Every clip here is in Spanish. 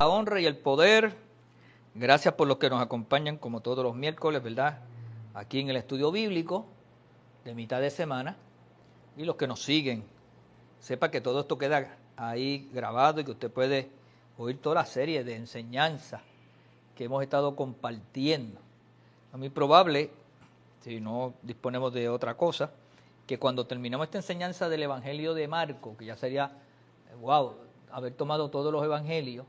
La honra y el poder. Gracias por los que nos acompañan como todos los miércoles, ¿verdad? Aquí en el estudio bíblico de mitad de semana. Y los que nos siguen, sepa que todo esto queda ahí grabado y que usted puede oír toda la serie de enseñanzas que hemos estado compartiendo. Es muy probable, si no disponemos de otra cosa, que cuando terminamos esta enseñanza del Evangelio de Marco, que ya sería, wow, haber tomado todos los evangelios,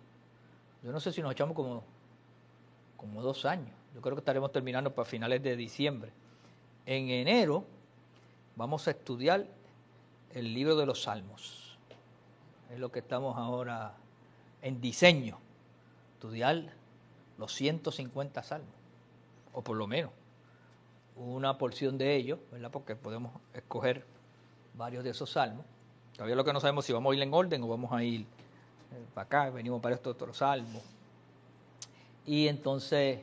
yo no sé si nos echamos como 2 años. Yo creo que estaremos terminando para finales de diciembre. En enero vamos a estudiar el libro de los Salmos. Es lo que estamos ahora en diseño. Estudiar los 150 salmos. O por lo menos una porción de ellos, ¿verdad? Porque podemos escoger varios de esos salmos. Todavía lo que no sabemos si vamos a ir en orden o vamos a ir para acá, venimos para estos otros salmos. Y entonces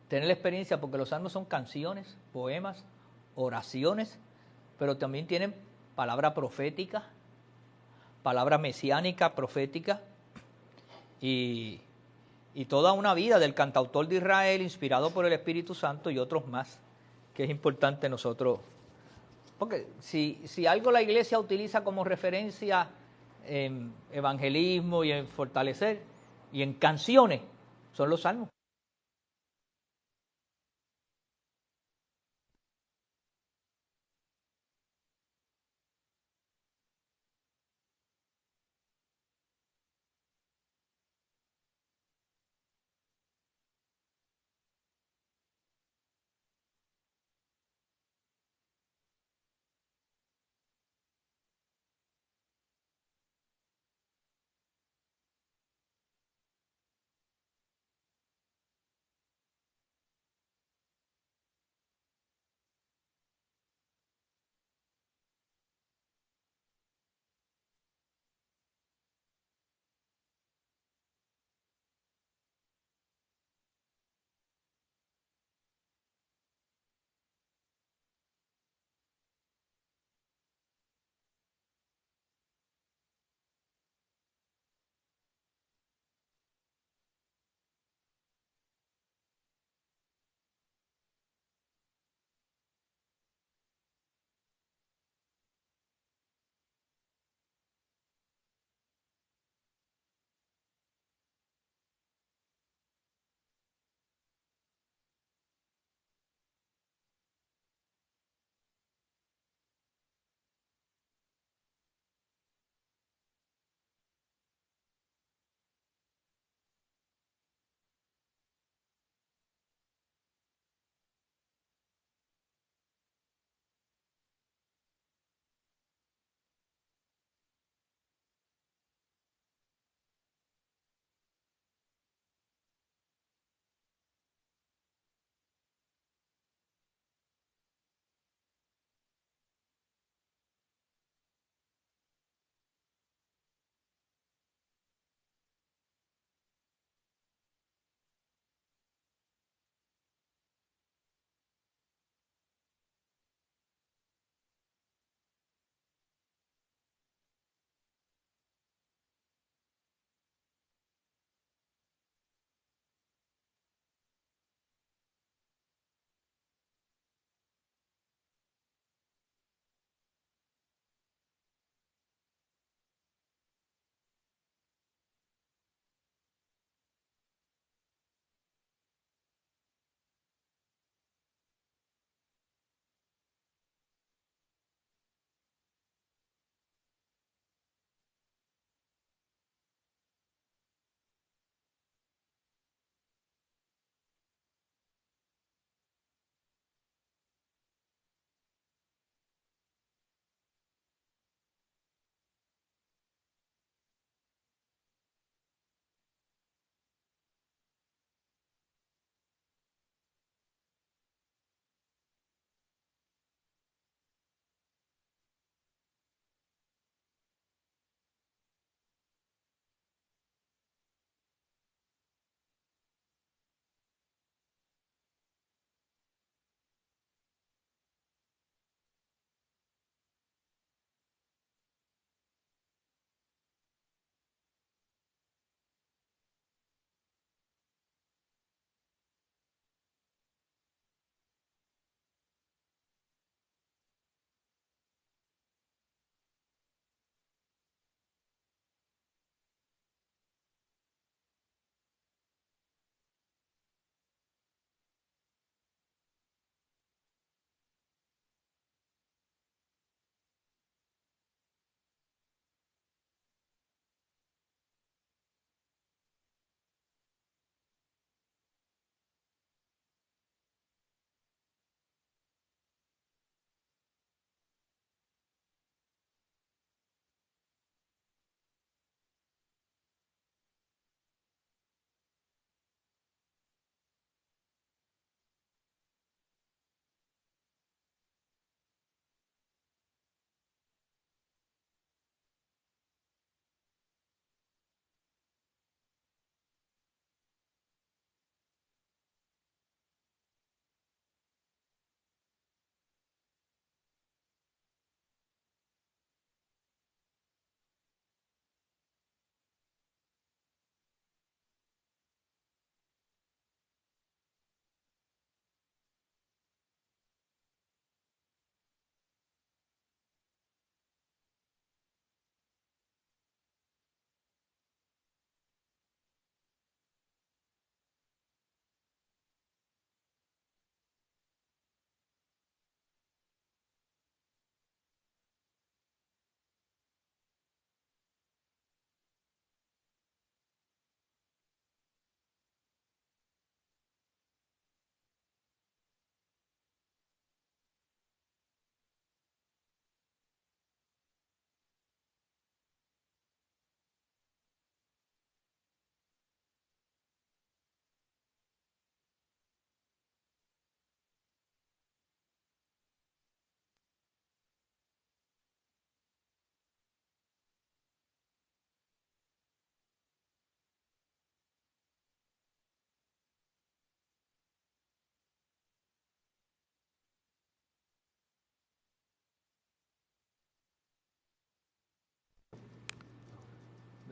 tener la experiencia, porque los salmos son canciones, poemas, oraciones, pero también tienen palabra profética, palabra mesiánica, profética, y, y toda una vida del cantautor de Israel inspirado por el Espíritu Santo y otros más, que es importante nosotros. Porque si algo la iglesia utiliza como referencia en evangelismo y en fortalecer y en canciones, son los salmos.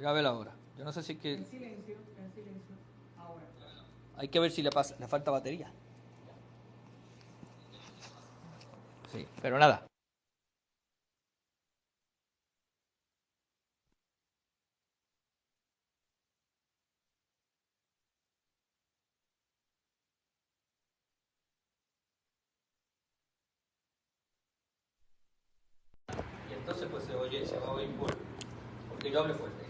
Voy a ver ahora. Yo no sé si que... En silencio, ahora. Hay que ver si le falta batería. Sí, pero nada. Y entonces pues se va a oír porque yo hable fuerte.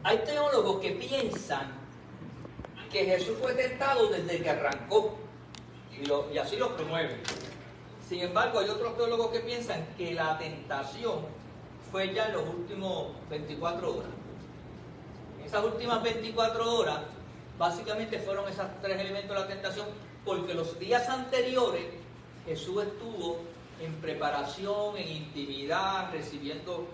Hay teólogos que piensan que Jesús fue tentado desde que arrancó y así lo promueven. Sin embargo, hay otros teólogos que piensan que la tentación fue ya en los últimos 24 horas. En esas últimas 24 horas, básicamente fueron esos tres elementos de la tentación, porque los días anteriores Jesús estuvo en preparación, en intimidad, recibiendo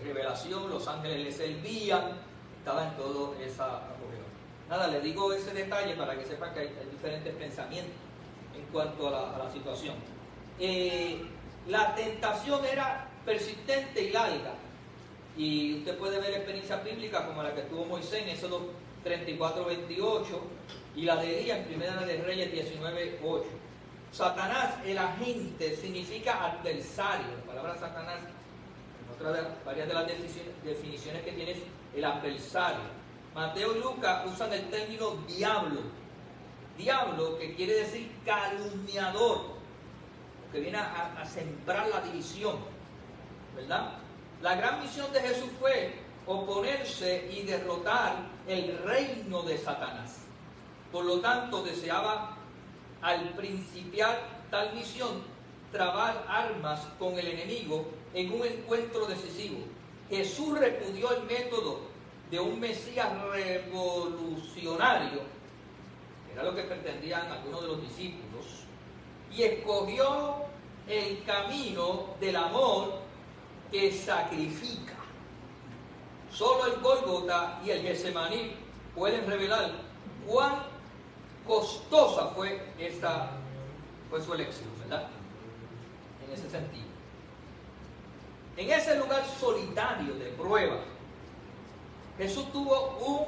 revelación, los ángeles le servían, estaba en toda esa apogeo. Nada, le digo ese detalle para que sepan que hay diferentes pensamientos en cuanto a la situación. La tentación era persistente y larga, y usted puede ver experiencias bíblicas como la que tuvo Moisés en Éxodo 34:28 y la de Elías en Primera de Reyes 19:8. Satanás, el agente, significa adversario. La palabra Satanás, varias de las definiciones que tiene es el adversario. Mateo y Lucas usan el término diablo. Diablo, que quiere decir calumniador, que viene a sembrar la división, ¿verdad? La gran misión de Jesús fue oponerse y derrotar el reino de Satanás. Por lo tanto, deseaba al principiar tal misión trabar armas con el enemigo en un encuentro decisivo. Jesús repudió el método de un Mesías revolucionario, que era lo que pretendían algunos de los discípulos, y escogió el camino del amor que sacrifica. Solo el Gólgota y el Getsemaní pueden revelar cuán costosa fue su elección, ¿verdad? En ese sentido. En ese lugar solitario de prueba, Jesús tuvo un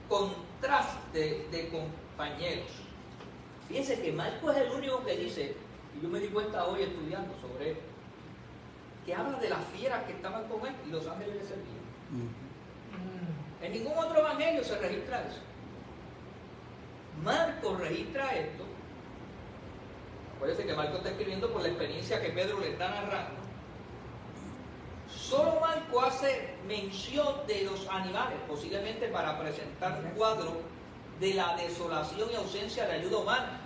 contraste de compañeros. Fíjense que Marcos es el único que dice, y yo me di cuenta hoy estudiando sobre él, que habla de las fieras que estaban con él y los ángeles le servían. En ningún otro evangelio se registra eso. Marcos registra esto. Acuérdense que Marcos está escribiendo por la experiencia que Pedro le está narrando. Solo Marcos hace mención de los animales, posiblemente para presentar un cuadro de la desolación y ausencia de ayuda humana.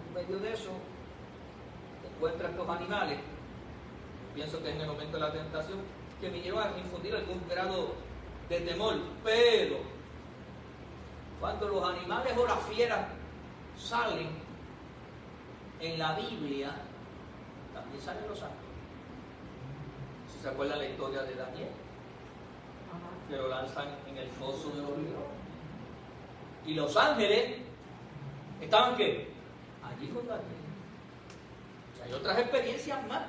En medio de eso, encuentra estos animales, pienso que es en el momento de la tentación, que me lleva a infundir algún grado de temor, pero cuando los animales o las fieras salen en la Biblia, también salen los ángeles. Si se acuerdan la historia de Daniel, que lo lanzan en el foso de los leones. Y los ángeles estaban ¿qué? Allí con Daniel. Y hay otras experiencias más,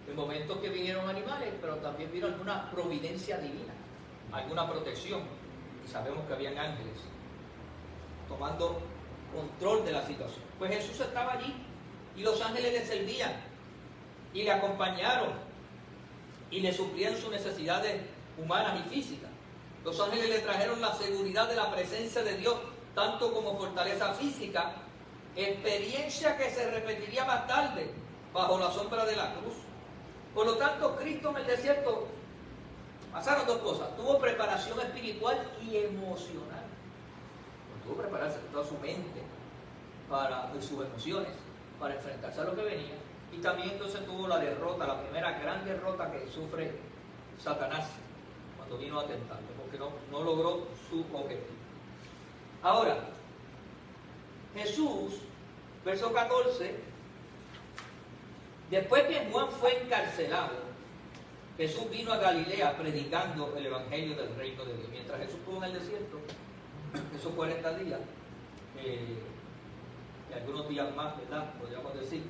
de momentos que vinieron animales, pero también vino alguna providencia divina, alguna protección. Y sabemos que habían ángeles tomando control de la situación. Pues Jesús estaba allí y los ángeles le servían y le acompañaron y le suplían sus necesidades humanas y físicas. Los ángeles le trajeron la seguridad de la presencia de Dios, tanto como fortaleza física, experiencia que se repetiría más tarde bajo la sombra de la cruz. Por lo tanto, Cristo en el desierto pasaron dos cosas: tuvo preparación espiritual y emocional. Tuvo que prepararse toda su mente y sus emociones para enfrentarse a lo que venía. Y también entonces tuvo la derrota, la primera gran derrota que sufre Satanás cuando vino a tentarlo, porque no logró su objetivo. Ahora, Jesús, verso 14, después que Juan fue encarcelado, Jesús vino a Galilea predicando el evangelio del reino de Dios. Mientras Jesús estuvo en el desierto, esos 40 días, y algunos días más, ¿verdad? Podríamos decir,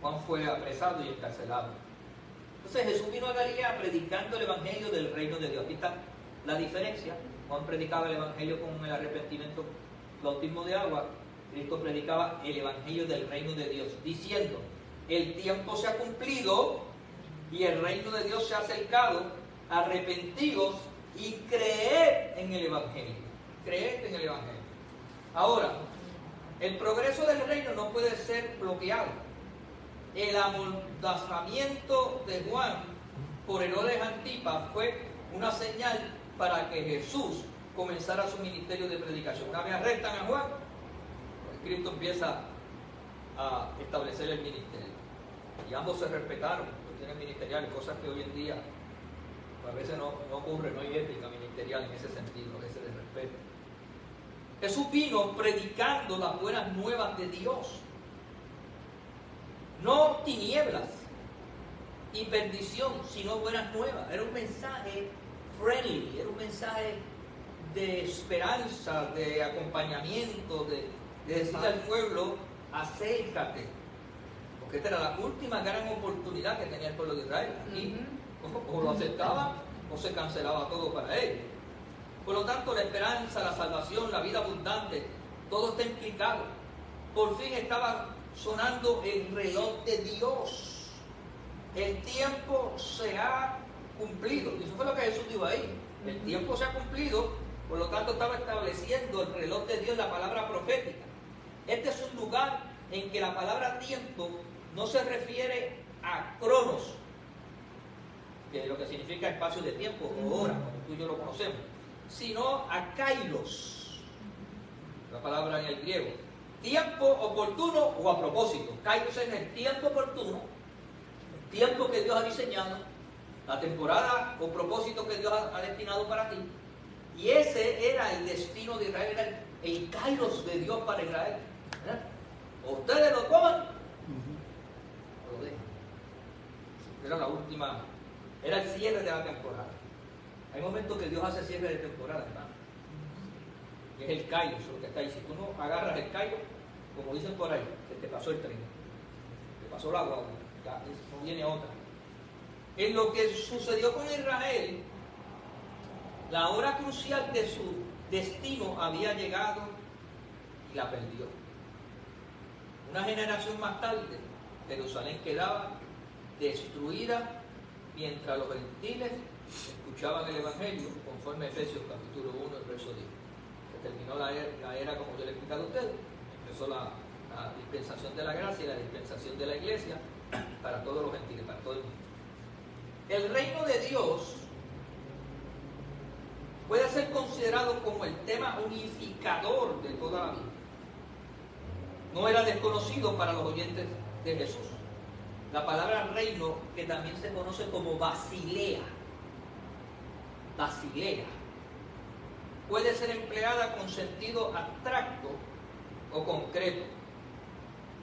Juan fue apresado y encarcelado. Entonces Jesús vino a Galilea predicando el evangelio del reino de Dios. Aquí está la diferencia. Juan predicaba el evangelio con el arrepentimiento, bautismo de agua. Cristo predicaba el evangelio del reino de Dios, diciendo: el tiempo se ha cumplido y el reino de Dios se ha acercado, arrepentíos y creed en el evangelio. Creed en el evangelio. Ahora, el progreso del reino no puede ser bloqueado. El amordazamiento de Juan por Herodes Antipas fue una señal para que Jesús comenzara su ministerio de predicación. Una vez arrestan a Juan, pues Cristo empieza a establecer el ministerio. Y ambos se respetaron, cuestiones ministeriales, cosas que hoy en día pues a veces no ocurre, no hay ética ministerial en ese sentido, a veces de respeto. Jesús vino predicando las buenas nuevas de Dios. No tinieblas y perdición, sino buenas nuevas. Era un mensaje friendly, era un mensaje de esperanza, de acompañamiento, de decirle al pueblo: acércate. Porque esta era la última gran oportunidad que tenía el pueblo de Israel. Aquí, o lo aceptaban o se cancelaba todo para ellos. Por lo tanto, la esperanza, la salvación, la vida abundante, todo está implicado. Por fin estaba sonando el reloj de Dios. El tiempo se ha cumplido. Y eso fue lo que Jesús dijo ahí. El tiempo se ha cumplido, por lo tanto estaba estableciendo el reloj de Dios, la palabra profética. Este es un lugar en que la palabra tiempo no se refiere a cronos, que es lo que significa espacio de tiempo o hora, como tú y yo lo conocemos, sino a kairos, la palabra en el griego. Tiempo oportuno o a propósito. Kairos es el tiempo oportuno, el tiempo que Dios ha diseñado, la temporada o propósito que Dios ha destinado para ti. Y ese era el destino de Israel, era el kairos de Dios para Israel. O ustedes lo toman o lo dejan. Era la última, era el cierre de la temporada. Hay momentos que Dios hace cierre de temporada, hermano. Que es el kairos, lo que está ahí. Si tú no agarras el kairos, como dicen por ahí, que te pasó el tren, te pasó la guagua, ya no viene otra. En lo que sucedió con Israel, la hora crucial de su destino había llegado y la perdió. Una generación más tarde, Jerusalén quedaba destruida mientras los gentiles escuchaban el Evangelio, conforme a Efesios capítulo 1, el verso 10. Se terminó la era, como yo le he explicado a ustedes. Empezó la dispensación de la gracia y la dispensación de la iglesia para todos los gentiles, para todo el mundo. El reino de Dios puede ser considerado como el tema unificador de toda la vida. No era desconocido para los oyentes de Jesús. La palabra reino, que también se conoce como basilea, puede ser empleada con sentido abstracto o concreto.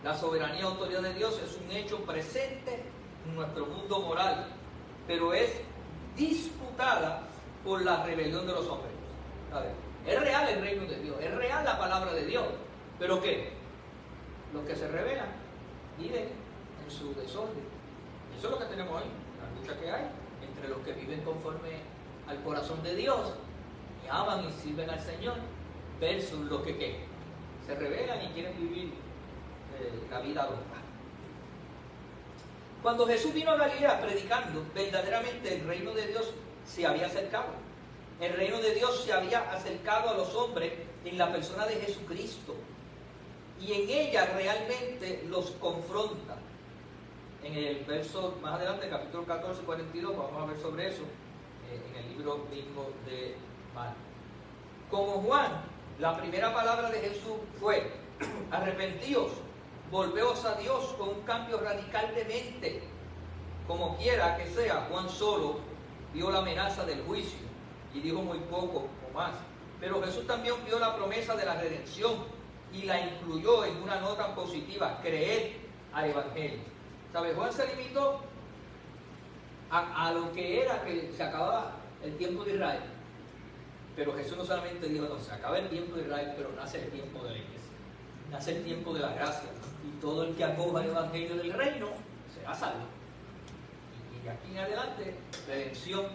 La soberanía y autoridad de Dios es un hecho presente en nuestro mundo moral, pero es disputada por la rebelión de los hombres. A ver, es real el reino de Dios, es real la palabra de Dios, pero ¿qué? Los que se rebelan viven en su desorden. Eso es lo que tenemos hoy, la lucha que hay entre los que viven conforme al corazón de Dios y aman y sirven al Señor, versus los que ¿qué? Se rebelan y quieren vivir la vida loca. Cuando Jesús vino a Galilea predicando, verdaderamente el reino de Dios se había acercado. El reino de Dios se había acercado a los hombres en la persona de Jesucristo. Y en ella realmente los confronta. En el verso más adelante, capítulo 14, 42, vamos a ver sobre eso, en el libro mismo de Marcos. Como Juan, la primera palabra de Jesús fue: arrepentíos, volveos a Dios, con un cambio radical de mente. Como quiera que sea, Juan solo vio la amenaza del juicio y dijo muy poco o más. Pero Jesús también vio la promesa de la redención y la incluyó en una nota positiva: creed al Evangelio. ¿Sabe? Juan se limitó a lo que era que se acababa el tiempo de Israel. Pero Jesús no solamente dijo: no, se acaba el tiempo de Israel, pero nace el tiempo de la iglesia, nace el tiempo de la gracia, y todo el que acoja el Evangelio del reino será salvo. Y Y aquí en adelante, redención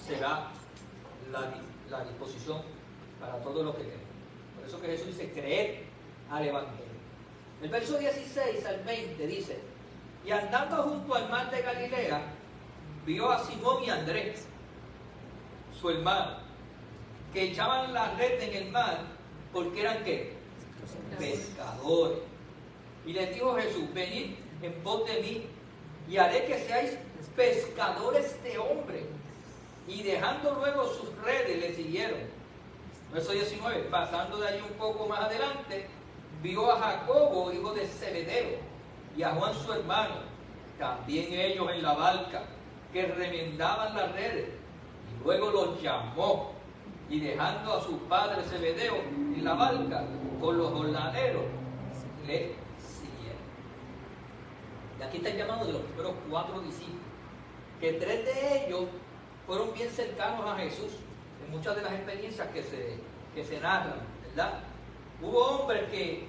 será la disposición para todos los que creen. Por eso que Jesús dice, creed al Evangelio. El verso 16 al 20 dice, y andando junto al mar de Galilea, vio a Simón y Andrés, su hermano, que echaban la red en el mar, porque eran ¿qué? Pescadores. Y les dijo Jesús, venid en pos de mí, y haré que seáis pescadores de hombres. Y dejando luego sus redes, le siguieron. Verso 19, pasando de allí un poco más adelante, vio a Jacobo, hijo de Zebedeo, y a Juan su hermano, también ellos en la barca, que remendaban las redes. Y luego los llamó, y dejando a su padre Zebedeo en la barca con los jornaleros, le siguieron. Y aquí está el llamado de los primeros 4 discípulos, que 3 de ellos fueron bien cercanos a Jesús en muchas de las experiencias que se narran, ¿verdad? Hubo hombres que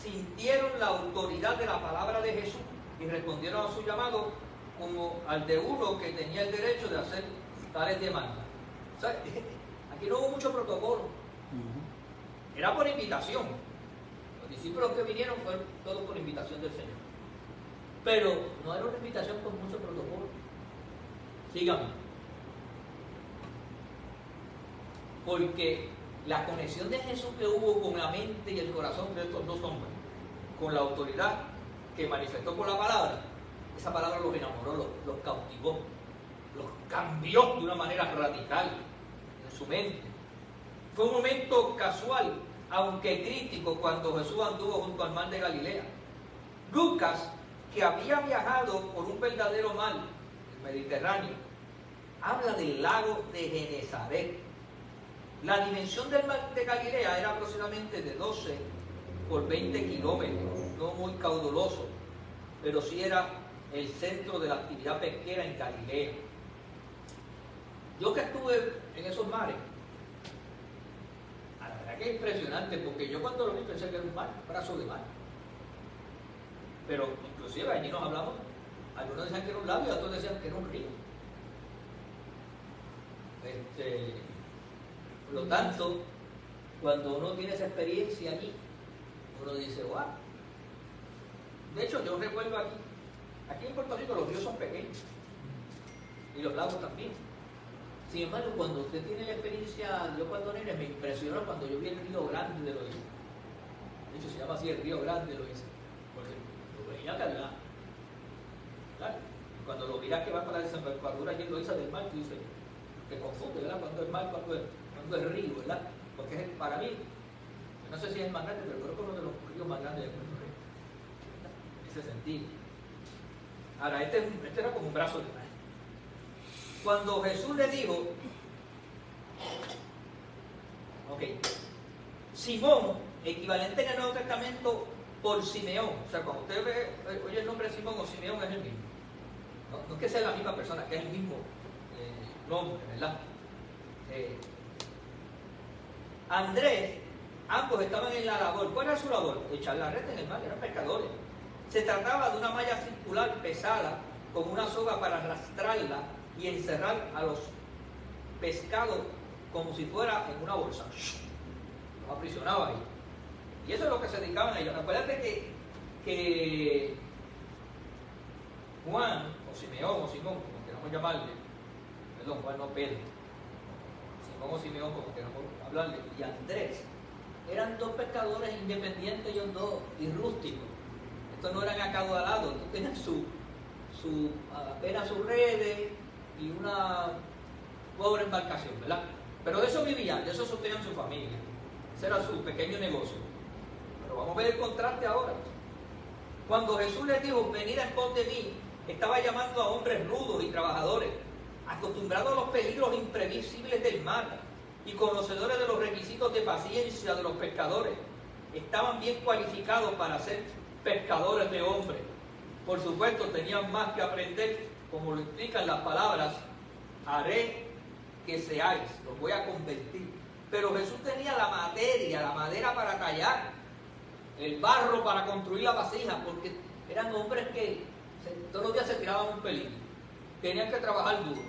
sintieron la autoridad de la palabra de Jesús y respondieron a su llamado como al de uno que tenía el derecho de hacer tales demandas. O sea, aquí no hubo mucho protocolo. Era por invitación. Los discípulos que vinieron fueron todos por invitación del Señor. Pero no era una invitación con mucho protocolo. Síganme. Porque la conexión de Jesús que hubo con la mente y el corazón de estos 2 hombres, con la autoridad que manifestó con la palabra, esa palabra los enamoró, los cautivó, los cambió de una manera radical en su mente. Fue un momento casual, aunque crítico, cuando Jesús anduvo junto al mar de Galilea. Lucas, que había viajado por un verdadero mar, el Mediterráneo, habla del lago de Genesaret. La dimensión del mar de Galilea era aproximadamente de 12 por 20 kilómetros, no muy caudaloso, pero sí era el centro de la actividad pesquera en Galilea. Yo que estuve en esos mares, la verdad que es impresionante, porque yo cuando lo vi pensé que era un mar, un brazo de mar. Pero inclusive allí nos hablamos, algunos decían que era un lago y otros decían que era un río. Por lo tanto, cuando uno tiene esa experiencia allí, uno dice, wow. De hecho, yo recuerdo aquí en Puerto Rico los ríos son pequeños y los lagos también. Sin embargo, cuando usted tiene la experiencia, yo cuando nene me impresionó cuando yo vi el río Grande de Loíza. De hecho, se llama así el río Grande de Loíza, porque lo veía cargado. Claro, cuando lo miras que va para la desembocadura allí en Loíza del mar, tú dices, te confunde, ¿verdad? Cuando es mar, cuando es río, ¿verdad? Porque es, para mí, no sé si es el más grande, pero creo que es uno de los ríos más grandes de Puerto Rico. En ese sentido. Ahora, este era como un brazo de mar. Cuando Jesús le dijo, Simón, equivalente en el Nuevo Testamento por Simeón. O sea, cuando usted oye el nombre de Simón o Simeón, es el mismo. No es que sea la misma persona, que es el mismo nombre, ¿verdad? Andrés, ambos estaban en la labor. ¿Cuál era su labor? Echar la red en el mar, eran pescadores. Se trataba de una malla circular pesada con una soga para arrastrarla y encerrar a los pescados como si fuera en una bolsa. Los aprisionaba ahí. Y eso es lo que se dedicaban a ellos. Acuérdate que Juan, o Simeón, o Simón, como queramos llamarle, perdón, Juan no Pedro, Simón o Simeón, como queramos hablarle, y Andrés, eran 2 pescadores independientes, ellos 2, y rústicos. Estos no eran acaudalados, estos tenían apenas sus redes y una pobre embarcación, ¿verdad? Pero de eso vivían, de eso sostenían su familia. Ese era su pequeño negocio. Pero vamos a ver el contraste ahora. Cuando Jesús les dijo, venid en pos de mí, estaba llamando a hombres rudos y trabajadores, acostumbrados a los peligros imprevisibles del mar y conocedores de los requisitos de paciencia de los pescadores. Estaban bien cualificados para ser pescadores de hombres. Por supuesto, tenían más que aprender, como lo explican las palabras, haré que seáis, los voy a convertir. Pero Jesús tenía la materia, la madera para tallar, el barro para construir la vasija, porque eran hombres que todos los días se tiraban un peligro. tenían que trabajar duro.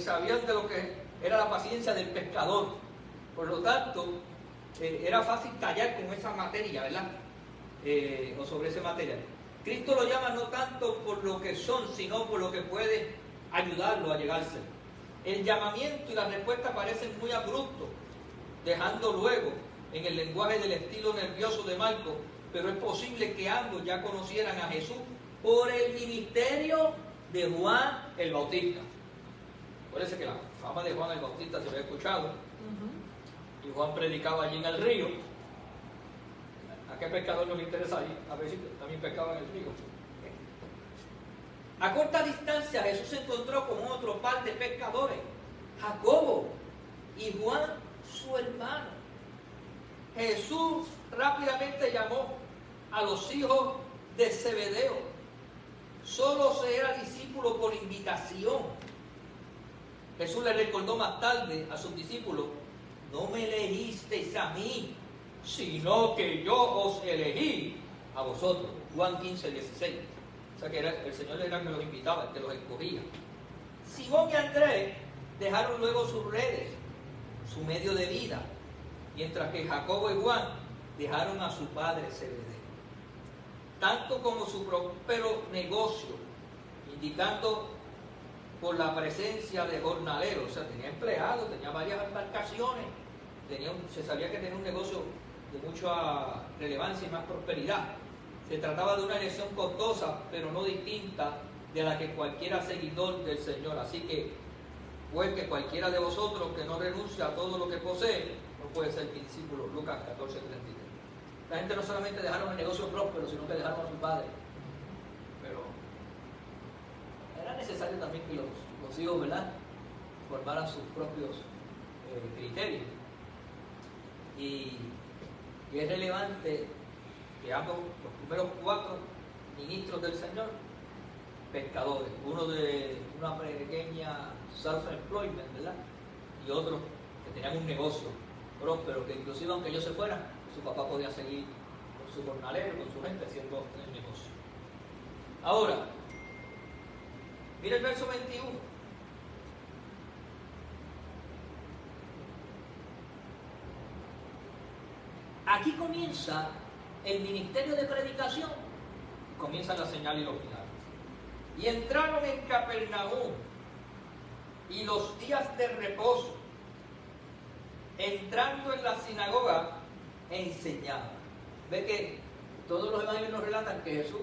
Sabían de lo que era la paciencia del pescador. Por lo tanto, era fácil callar con esa materia, ¿verdad? O sobre ese material. Cristo lo llama no tanto por lo que son, sino por lo que puede ayudarlo a llegarse. El llamamiento y la respuesta parecen muy abruptos, dejando luego en el lenguaje del estilo nervioso de Marcos, pero es posible que ambos ya conocieran a Jesús por el ministerio de Juan el Bautista. Parece que la fama de Juan el Bautista se había escuchado, y Juan predicaba allí en el río. ¿A qué pescador no le interesa ahí? A ver si también pescaba en el río. A corta distancia Jesús se encontró con otro par de pescadores, Jacobo y Juan, su hermano. Jesús rápidamente llamó a los hijos de Zebedeo. Solo se era discípulo por invitación. Jesús le recordó más tarde a sus discípulos: no me elegisteis a mí, sino que yo os elegí a vosotros. Juan 15, 16. O sea que el Señor era el que los invitaba, el que los escogía. Simón y Andrés dejaron luego sus redes, su medio de vida, mientras que Jacobo y Juan dejaron a su padre Zebedeo, tanto como su próspero negocio, indicando por la presencia de jornaleros. O sea, tenía empleados, tenía varias embarcaciones, se sabía que tenía un negocio de mucha relevancia y más prosperidad. Se trataba de una elección costosa, pero no distinta de la que cualquiera seguidor del Señor. Así que, pues, que cualquiera de vosotros que no renuncia a todo lo que posee, no puede ser mi discípulo. Lucas 14, 33. La gente no solamente dejaron el negocio próspero, sino que dejaron a su padre. Pero era necesario también que los hijos, ¿verdad?, formaran sus propios criterios. Y es relevante que ambos, los primeros 4 ministros del Señor, pescadores, uno de una pequeña self-employment, ¿verdad?, y otros que tenían un negocio próspero, que inclusive aunque ellos se fueran, su papá podía seguir con su jornalero, con su gente haciendo el negocio. Ahora, mira el verso 21. Aquí comienza el ministerio de predicación, comienzan las señales y los milagros. Y entraron en Capernaum, y los días de reposo, entrando en la sinagoga, enseñaba. Ve que todos los evangelios nos relatan que Jesús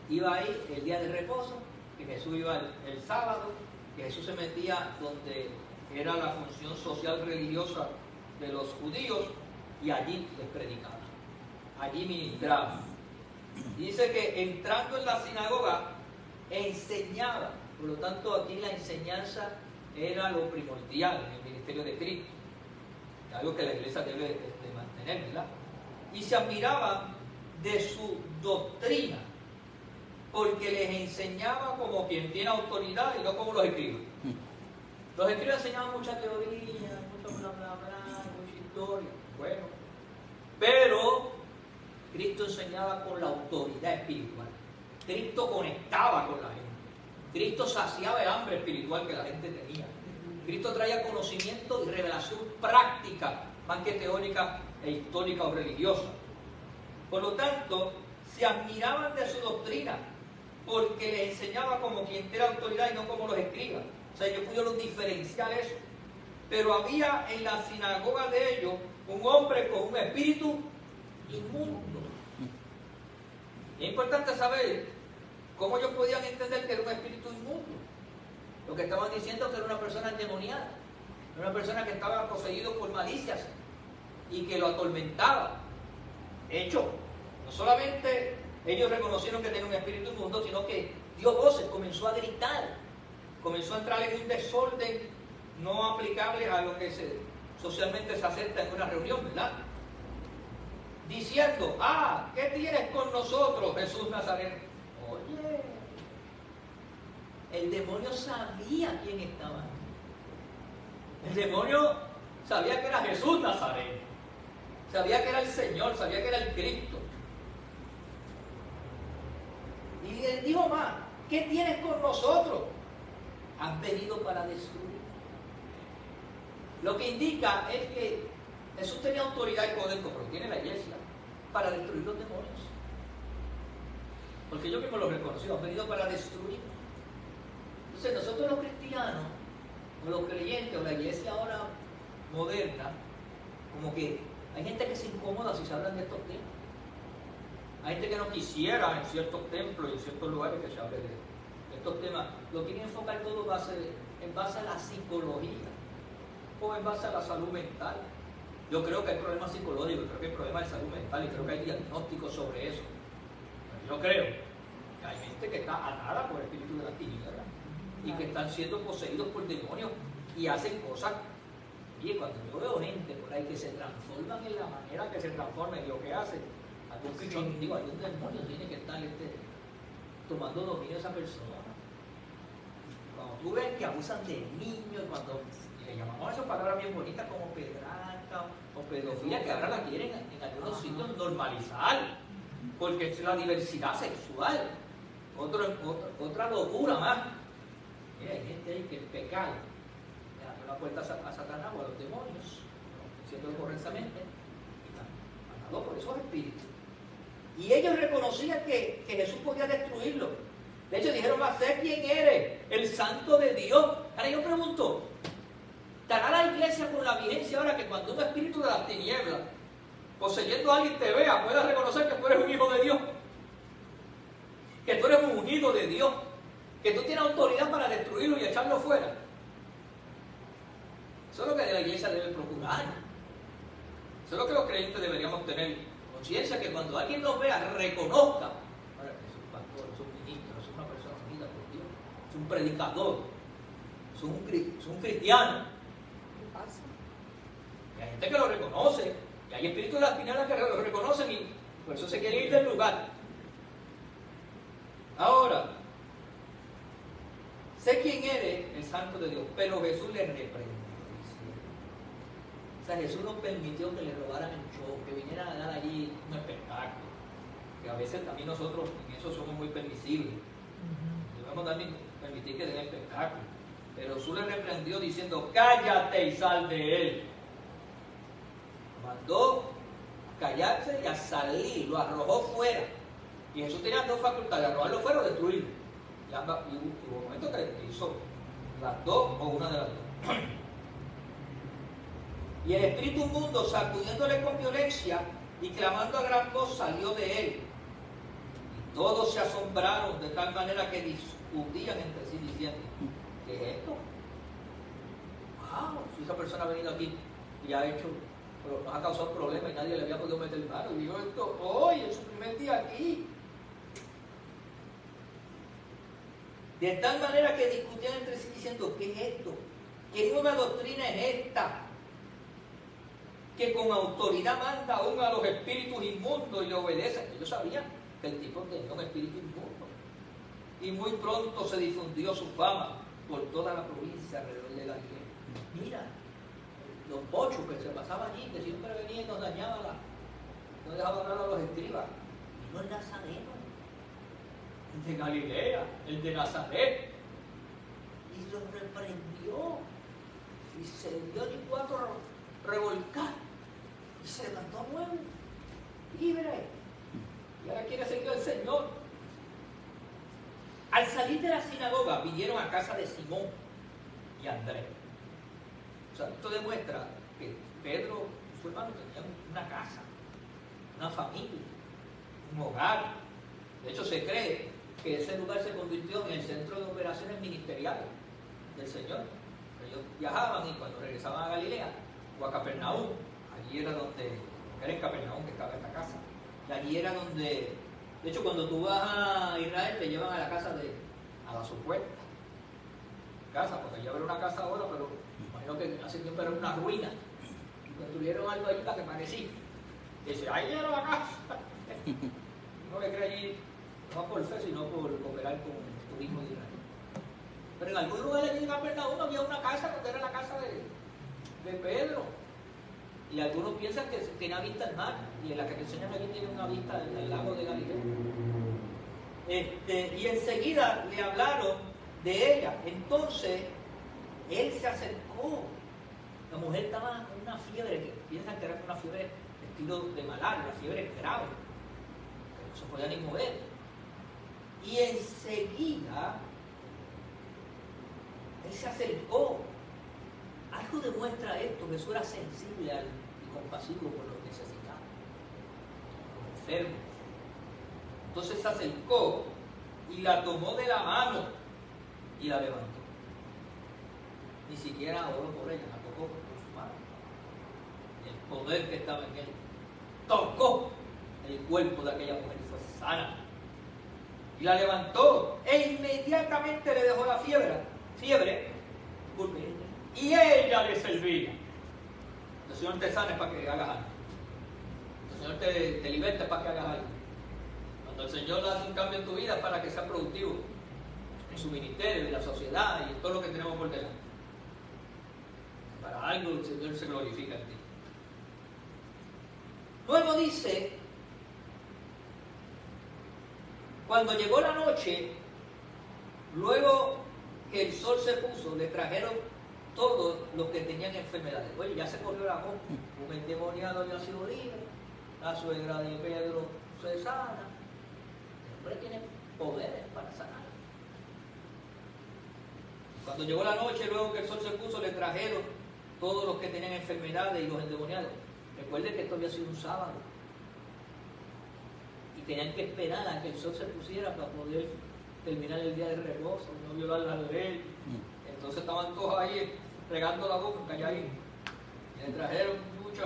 iba ahí el día de reposo, que Jesús iba el sábado, que Jesús se metía donde era la función social religiosa de los judíos, y allí les predicaba, allí ministraba. Dice que entrando en la sinagoga enseñaba. Por lo tanto, aquí la enseñanza era lo primordial en el ministerio de Cristo, algo que la iglesia debe de mantener, ¿verdad? Y se admiraban de su doctrina, porque les enseñaba como quien tiene autoridad y no como los escribas. Los escribas enseñaban mucha teoría, mucho bla bla bla, mucha historia. Bueno, pero Cristo enseñaba con la autoridad espiritual. Cristo conectaba con la gente. Cristo saciaba el hambre espiritual que la gente tenía. Cristo traía conocimiento y revelación práctica, más que teórica e histórica o religiosa. Por lo tanto, se admiraban de su doctrina, porque les enseñaba como quien tiene autoridad y no como los escribas. O sea, ellos pudieron diferenciar eso. Pero había en la sinagoga de ellos un hombre con un espíritu inmundo. Y es importante saber cómo ellos podían entender que era un espíritu inmundo. Lo que estaban diciendo es que era una persona endemoniada, una persona que estaba poseído por malicias y que lo atormentaba. De hecho, no solamente ellos reconocieron que tenía un espíritu inmundo, sino que dio voces, comenzó a gritar, comenzó a entrar en un desorden no aplicable a lo que socialmente se acepta en una reunión, ¿verdad? Diciendo: ¿qué tienes con nosotros, Jesús Nazareno? Oye, el demonio sabía quién estaba. El demonio sabía que era Jesús Nazareno, sabía que era el Señor, sabía que era el Cristo. Y él dijo más: ¿Qué tienes con nosotros? Has venido para destruir. Lo que indica es que Jesús tenía autoridad y poder, como lo tiene la iglesia, para destruir los demonios. Porque yo mismo lo reconocí, han venido para destruir. Entonces nosotros los cristianos, o los creyentes, o la iglesia ahora moderna, como que hay gente que se incomoda si se hablan de estos temas. Hay gente que no quisiera en ciertos templos y en ciertos lugares que se hable de estos temas. Lo quieren enfocar todo en base a la psicología o en base a la salud mental. Yo creo que hay problemas psicológicos, creo que hay problemas de salud mental y creo que hay diagnósticos sobre eso. Pero yo creo que hay gente que está atada por el espíritu de la tiniebla y que están siendo poseídos por demonios y hacen cosas. Y cuando yo veo gente por ahí que se transforman en la manera que se transforman y lo que hacen, algún pichón, digo, algún demonio tiene que estar tomando dominio de esa persona. Cuando tú ves que abusan de niños, cuando le llamamos a esas palabras bien bonitas como pedrasta o pedofilia, que ahora la quieren en algunos sitios normalizar, porque es la diversidad sexual, otra locura más. Mira, hay gente ahí que el pecado le abre la puerta a Satanás o a los demonios, diciendo correctamente, y están mandados por esos espíritus. Y ellos reconocían que Jesús podía destruirlo. De hecho, dijeron, va a ser quién eres, el santo de Dios. Ahora yo pregunto, ¿estará la iglesia con la vigencia ahora que cuando un espíritu de las tinieblas, poseyendo a alguien te vea, pueda reconocer que tú eres un hijo de Dios? Que tú eres un ungido de Dios, que tú tienes autoridad para destruirlo y echarlo fuera. Eso es lo que la iglesia debe procurar. Eso es lo que los creyentes deberíamos tener conciencia, que cuando alguien nos vea, reconozca. Ahora, es un pastor, es un ministro, es una persona unida por Dios, es un predicador, es un cristiano. ¿Qué pasa? Y hay gente que lo reconoce, y hay espíritus de las tinieblas que lo reconocen y por eso se quieren ir del lugar. Ahora, sé quién eres, el santo de Dios, pero Jesús le reprendió. O sea, Jesús no permitió que le robaran el show, que vinieran a dar allí un espectáculo. Que a veces también nosotros en eso somos muy permisibles. Debemos también permitir que den espectáculo. Pero Jesús le reprendió diciendo, cállate y sal de él. Mandó callarse y a salir, lo arrojó fuera. Y Jesús tenía dos facultades, arrojarlo fuera o destruirlo. Y hubo un momento que hizo las dos o una de las dos. Y el espíritu inmundo, sacudiéndole con violencia y clamando a gran voz, salió de él. Y todos se asombraron de tal manera que discutían entre sí diciendo, ¿qué es esto? ¡Wow! Si esa persona ha venido aquí y ha hecho, pero nos ha causado problemas y nadie le había podido meter mano. Y digo esto hoy, en su primer día aquí. De tal manera que discutían entre sí diciendo, ¿qué es esto? ¿Qué nueva doctrina es esta? Que con autoridad manda aún a los espíritus inmundos y le obedecen. Ellos sabían que el tipo tenía un espíritu inmundo. Y muy pronto se difundió su fama por toda la provincia alrededor de Galilea. Mira, los pochos que se pasaban allí, que siempre venían y nos dañaban, no dejaban hablar a los escribas. Vino el Nazareno, el de Galilea, el de Nazaret, y los reprendió. Y se dio de cuatro revolcar. Y se levantó nuevo, libre. Y ahora quiere seguir al Señor. Al salir de la sinagoga, vinieron a casa de Simón y Andrés. O sea, esto demuestra que Pedro y su hermano tenían una casa, una familia, un hogar. De hecho, se cree que ese lugar se convirtió en el centro de operaciones ministeriales del Señor. Ellos viajaban y cuando regresaban a Galilea o a Capernaum, allí era donde, era en Capernaum que estaba esta casa, y allí era donde, de hecho cuando tú vas a Israel te llevan a la casa a la supuesta casa, porque ya era una casa ahora, pero imagino que hace tiempo era una ruina, construyeron algo allí para que parecía, y dice, ahí era la casa, no me cree allí, no por fe, sino por cooperar con el turismo de Israel. Pero en algún lugar allí en Capernaum había una casa que era la casa de Pedro. Y algunos piensan que tenía vista al mar, y en la que te enseñan allí tiene una vista del lago de Galilea. Y enseguida le hablaron de ella. Entonces, él se acercó. La mujer estaba con una fiebre, que piensan que era una fiebre estilo de malaria, una fiebre grave, que no se podía ni mover. Y enseguida, él se acercó. Algo demuestra esto: Jesús era sensible y compasivo por los necesitados, los enfermos. Entonces se acercó y la tomó de la mano y la levantó. Ni siquiera oró por ella, la tocó con su mano. El poder que estaba en él tocó el cuerpo de aquella mujer y fue sana. Y la levantó e inmediatamente le dejó la fiebre, y ella le servía. El Señor te sane para que hagas algo. El Señor te liberte para que hagas algo. Cuando el Señor hace un cambio en tu vida es para que sea productivo en su ministerio, en la sociedad y en todo lo que tenemos por delante. Para algo el Señor se glorifica en ti. Luego dice, cuando llegó la noche, luego que el sol se puso, le trajeron todos los que tenían enfermedades. Oye, ya se corrió la voz. Un endemoniado había sido libre, la suegra de Pedro se sana. El hombre tiene poderes para sanar. Cuando llegó la noche, luego que el sol se puso, le trajeron todos los que tenían enfermedades y los endemoniados. Recuerden que esto había sido un sábado. Y tenían que esperar a que el sol se pusiera para poder terminar el día de reposo, no violar la ley. Entonces estaban todos ahí regando la boca, calladín. Y le trajeron muchos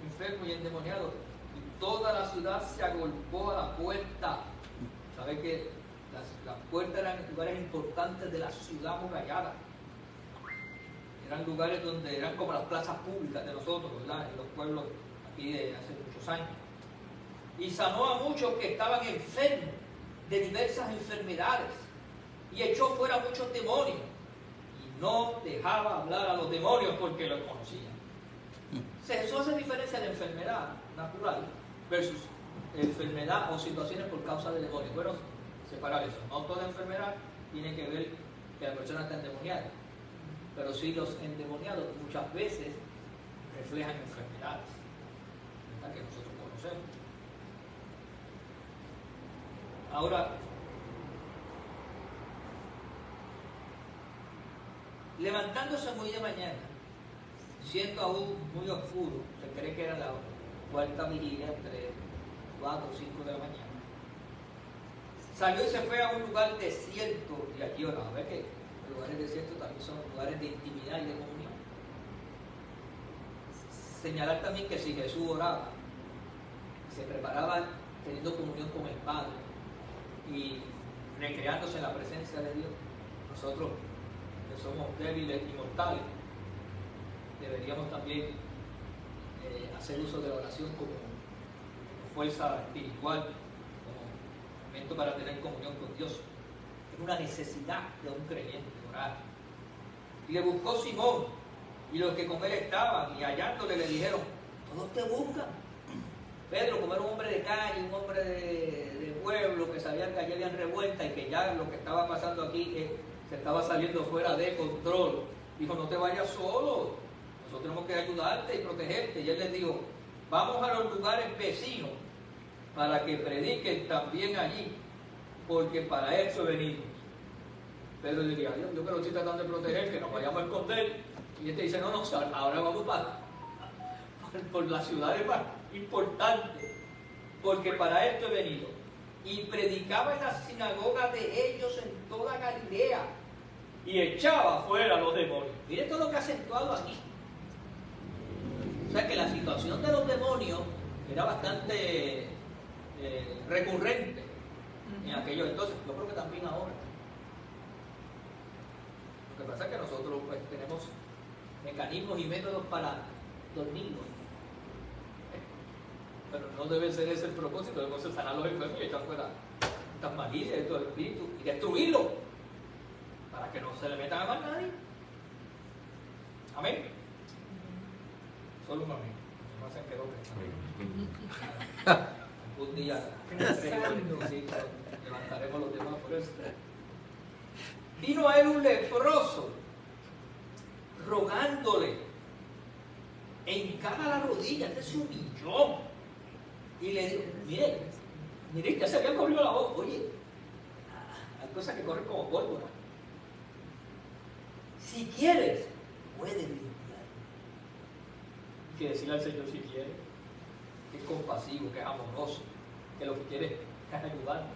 enfermos y endemoniados. Y toda la ciudad se agolpó a la puerta. ¿Sabe que las puertas eran lugares importantes de la ciudad amurallada? Eran lugares donde eran como las plazas públicas de nosotros, ¿verdad? En los pueblos aquí de hace muchos años. Y sanó a muchos que estaban enfermos de diversas enfermedades y echó fuera muchos demonios y no dejaba hablar a los demonios porque los conocían. Eso hace diferencia de enfermedad natural versus enfermedad o situaciones por causa de demonios. Bueno, separar eso. No toda enfermedad tiene que ver que la persona está endemoniada, pero sí los endemoniados muchas veces reflejan enfermedades, ¿verdad?, que nosotros conocemos. Ahora, levantándose muy de mañana, siendo aún muy oscuro, se cree que era la cuarta vigilia, entre 4 o 5 de la mañana, salió y se fue a un lugar desierto y allí oraba. ¿Ves que los lugares desiertos también son lugares de intimidad y de comunión? Señalar también que si Jesús oraba, se preparaba teniendo comunión con el Padre y recreándose en la presencia de Dios, nosotros que somos débiles y mortales deberíamos también hacer uso de la oración como fuerza espiritual, como momento para tener comunión con Dios. Es una necesidad de un creyente orar. Y le buscó Simón y los que con él estaban, y hallándole le dijeron: todos te buscan. Pedro, como era un hombre de calle, un hombre de pueblo, que sabían que allí habían revuelta y que ya lo que estaba pasando aquí se estaba saliendo fuera de control, dijo: no te vayas solo, nosotros tenemos que ayudarte y protegerte. Y él les dijo: vamos a los lugares vecinos para que prediquen también allí, porque para eso he venido. Pedro diría: Dios, yo que lo estoy tratando de proteger, que nos vayamos a esconder. Y este dice: no, ahora vamos por las ciudades más importantes, porque para esto he venido. Y predicaba en las sinagogas de ellos en toda Galilea y echaba fuera a los demonios. Mire todo lo que ha acentuado aquí. O sea que la situación de los demonios era bastante recurrente en aquellos entonces. Yo creo que también ahora. Lo que pasa es que nosotros pues tenemos mecanismos y métodos para dormirlos, pero no debe ser ese el propósito. Debemos sanar los enfermos y echar fuera estas malicias, estos espíritus, y destruirlos para que no se le metan a más nadie. Amén. Solo un amén. No se quedó pensando. un día Pensando. sí, levantaremos los demás por eso. Vino a él un leproso rogándole, hincada la rodilla, este se humilló y le dijo, mire, ya se había corrido la voz, oye, hay cosas que corren como pólvora. Si quieres, puedes limpiar. Hay que decirle al Señor si quiere, que es compasivo, que es amoroso, que lo que quiere es ayudar.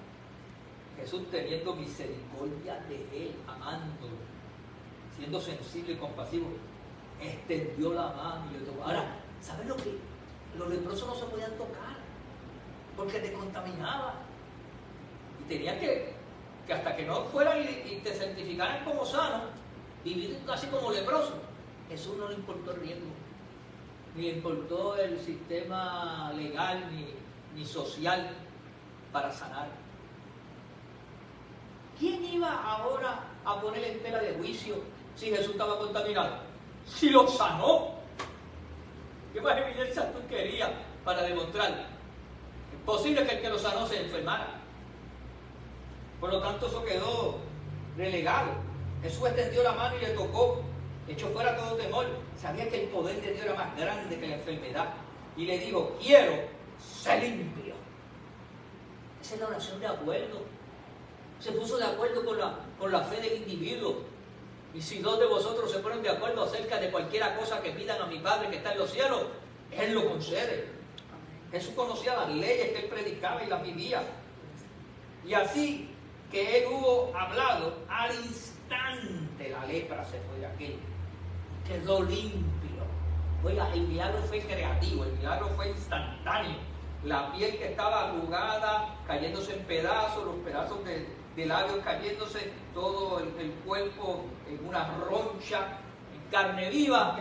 Jesús teniendo misericordia de él, amándolo, siendo sensible y compasivo, extendió la mano y le tocó. Ahora, ¿sabes lo que? Los leprosos no se podían tocar porque te contaminaban y tenían que hasta que no fueran y te certificaran como sano, vivir casi como leproso. Jesús no le importó el riesgo, ni le importó el sistema legal ni social para sanar. ¿Quién iba ahora a poner en tela de juicio si Jesús estaba contaminado? Si lo sanó. ¿Qué más evidencia tú querías para demostrar? Es posible que el que lo sanó se enfermara. Por lo tanto, eso quedó relegado. Jesús extendió la mano y le tocó, echó fuera todo temor. Sabía que el poder de Dios era más grande que la enfermedad. Y le dijo, quiero ser limpio. Esa es la oración de acuerdo. Se puso de acuerdo con la fe del individuo. Y si dos de vosotros se ponen de acuerdo acerca de cualquier cosa que pidan a mi Padre que está en los cielos, Él lo concede. Jesús conocía las leyes que Él predicaba y las vivía. Y así que Él hubo hablado, al instante la lepra se fue de aquel. Quedó limpio. Oiga, el milagro fue creativo, el milagro fue instantáneo. La piel que estaba arrugada, cayéndose en pedazos, los pedazos de labios cayéndose, todo el cuerpo en una roncha, en carne viva.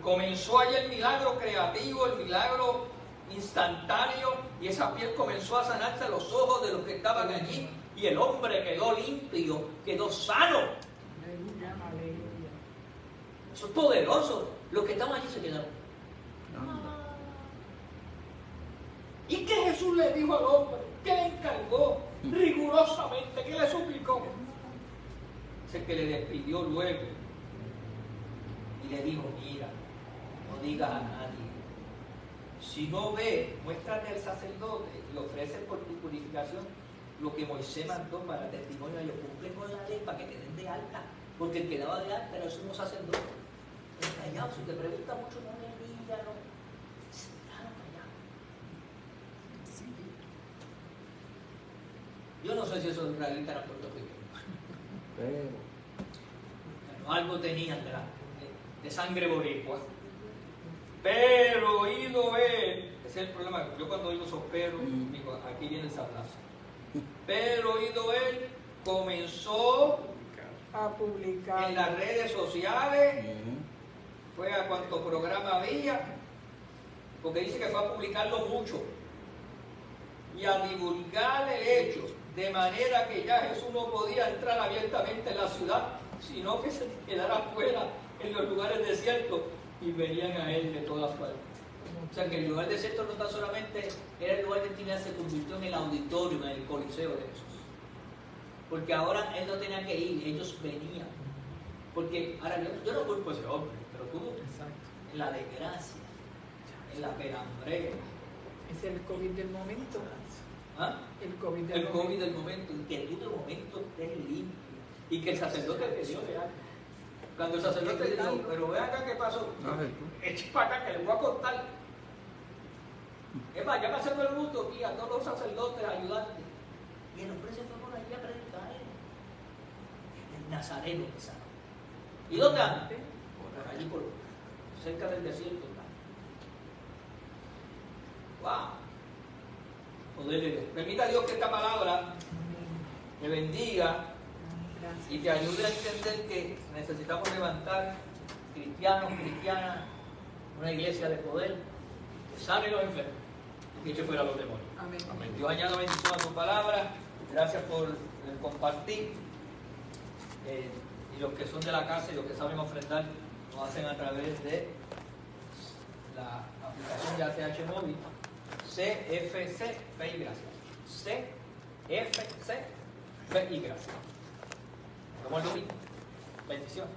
Comenzó ahí el milagro creativo, el milagro instantáneo, y esa piel comenzó a sanarse a los ojos de los que estaban allí, y el hombre quedó limpio, quedó sano. Aleluya, aleluya. Eso es poderoso. Los que estaban allí se quedaron. ¿Y qué Jesús le dijo al hombre? ¿Qué le encargó rigurosamente? ¿Qué le suplicó? Dice que le despidió luego y le dijo, mira, no digas a nadie. Si no ve, muéstrate al sacerdote y ofrece por tu purificación lo que Moisés mandó para testimonio. Ellos cumplen con la ley para que te den de alta, porque el que daba de alta era el sumo sacerdote. Pero callado, si te pregunta mucho, no le digas, no. Callado. Yo no sé si esos israelitas eran puertorriqueños. Pero algo tenían de sangre boricua. Pero oído él, ese es el problema. Yo cuando oigo esos perros, digo, aquí viene el sablazo. Pero oído él, comenzó A publicar en las redes sociales, fue a cuanto programa había, porque dice que fue a publicarlo mucho y a divulgar el hecho, de manera que ya Jesús no podía entrar abiertamente en la ciudad, sino que se quedara afuera en los lugares desiertos y venían a él de todas partes. O sea que el lugar desierto no tan solamente era el lugar de intimidad, se convirtió en el auditorio, en el coliseo de Jesús. Porque ahora él no tenía que ir, ellos venían. Porque ahora yo no culpo a ese hombre, pero tuvo en la desgracia, en la penambrera. es el COVID del momento. ¿Ah? El COVID del El momento. COVID del momento, y que tú de momento estés limpio. Y que el sacerdote te dio de algo. Cuando el sacerdote le dijo, pero ve acá qué pasó, eche para acá que le voy a contar. Es más, llama a todo el mundo aquí, a todos los sacerdotes, a ayudarte. Y el hombre se fue por allí a predicar. El Nazareno que sabe. ¿Y dónde anda? Por allí, cerca del desierto. ¡Wow! Poder de Dios. Permita a Dios que esta palabra te bendiga y te ayude a entender que necesitamos levantar cristianos, cristianas, una iglesia de poder que sane los enfermos y que eche fuera los demonios. Amén. Dios añada bendición a tu palabra. Gracias por el compartir. Y los que son de la casa y los que saben ofrendar lo hacen a través de la aplicación de ATH Móvil. CFC, fe y gracia. CFC, fe y gracia. Como el domingo. Bendiciones.